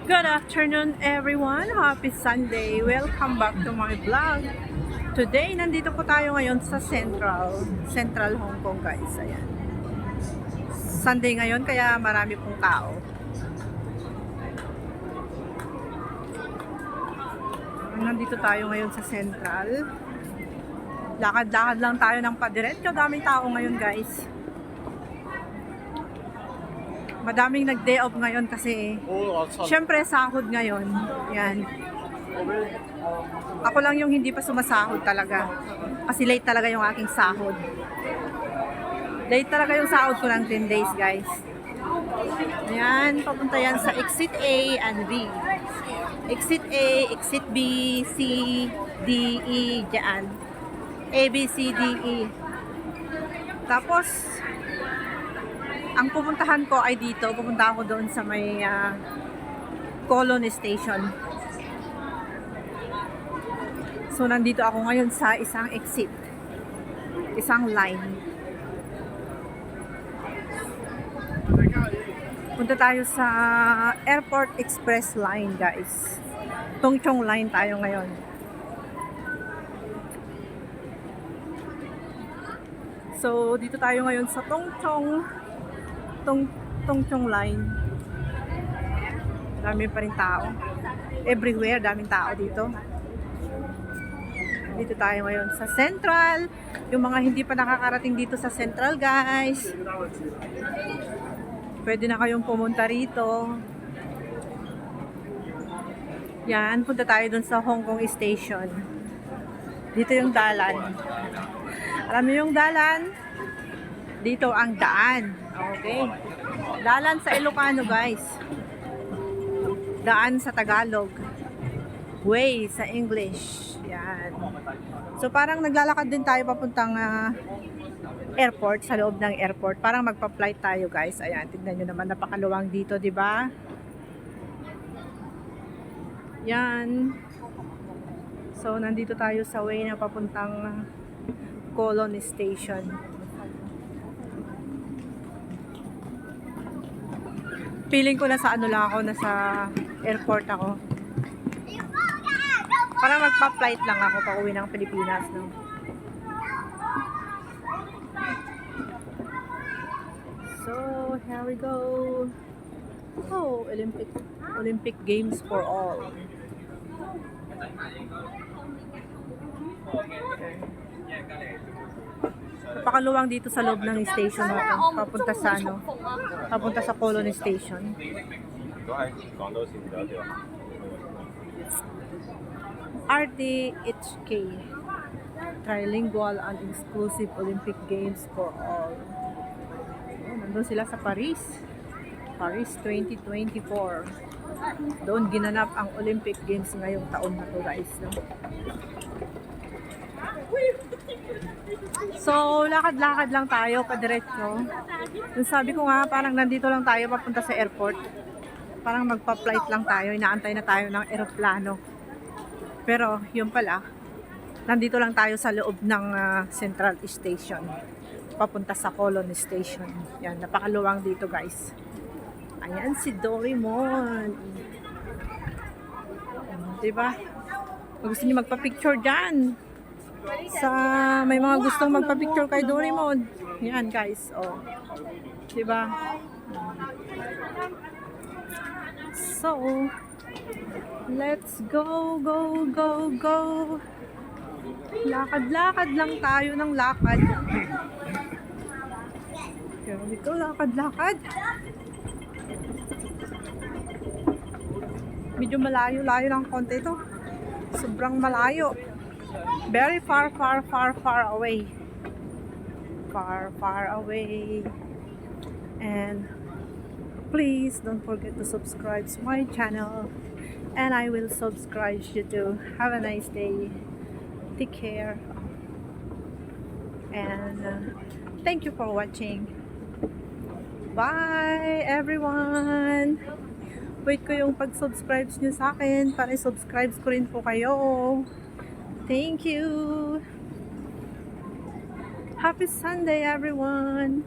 Good afternoon everyone! Happy Sunday! Welcome back to my vlog. Today, nandito po tayo ngayon sa Central Hong Kong guys. Ayan. Sunday ngayon kaya marami pong tao. Nandito tayo ngayon sa Central. Lakad-lakad lang tayo ng padiretso. Daming tao ngayon guys. Madaming nag-day off ngayon kasi syempre sahod ngayon. Yan. Ako lang yung hindi pa sumasahod talaga. Kasi late talaga yung aking sahod. Late talaga yung sahod ko ng 10 days guys. Ayan, papunta yan sa exit A and B. Exit A, exit B, C, D, E, dyan. A, B, C, D, E. Tapos, ang pupuntahan ko ay dito. Pupunta ako doon sa may Colony Station. So, nandito ako ngayon sa isang exit. Isang line. Punta tayo sa Airport Express Line, guys. Tung Chung Line tayo ngayon. So, dito tayo ngayon sa Tung Chung Line. Dami pa rin tao. Everywhere, daming tao dito. Dito tayo ngayon sa Central. Yung mga hindi pa nakakarating dito sa Central, guys, pwede na kayong pumunta rito. Yan, punta tayo dun sa Hong Kong Station. Dito yung dalan. Alam niyo yung dalan? Dito ang daan. Okay. Dalan sa Ilocano, guys. Daan sa Tagalog. Way sa English. Yan. So parang naglalakad din tayo papuntang airport, sa loob ng airport. Parang magpa-flight tayo, guys. Ayan, tignan nyo naman, napakaluwang dito, di ba? Yan. So nandito tayo sa way na papuntang Colony Station. Feeling ko nasa ano lang ako, nasa airport ako. Para magpa-flight lang ako pa uwi ng Pilipinas, no? So, here we go. Oh, Olympic Games for all. Napakaluwang dito sa loob ng station natin. Papunta sa Colony Station. RTHK, Trilingual and Exclusive Olympic Games for all. Nandun sila sa Paris 2024. Doon ginanap ang Olympic Games ngayong taon na to, guys, no? So, lakad-lakad lang tayo padiretso. Yung sabi ko nga, parang nandito lang tayo papunta sa airport. Parang magpa-flight lang tayo, inaantay na tayo ng eroplano. Pero, yun pala, nandito lang tayo sa loob ng Central Station. Papunta sa Colony Station. Yan, napakaluwang dito, guys. Ayan si Doraemon. Diba? Kung gusto niyo magpa-picture dyan, may mga gustong magpa-picture kay Doraemon. Yan, guys. Oh. Diba? So, let's go. Lakad-lakad lang tayo ng lakad. Here we go, lakad-lakad. Medyo malayo-layo lang konti ito. Sobrang malayo. Very far away. Far away. And please don't forget to subscribe to my channel. And I will subscribe you too. Have a nice day. Take care. And thank you for watching. Bye everyone. Wait ko yung pag-subscribe nyo sa akin para i-subscribe ko rin po kayo. Thank you. Happy Sunday everyone.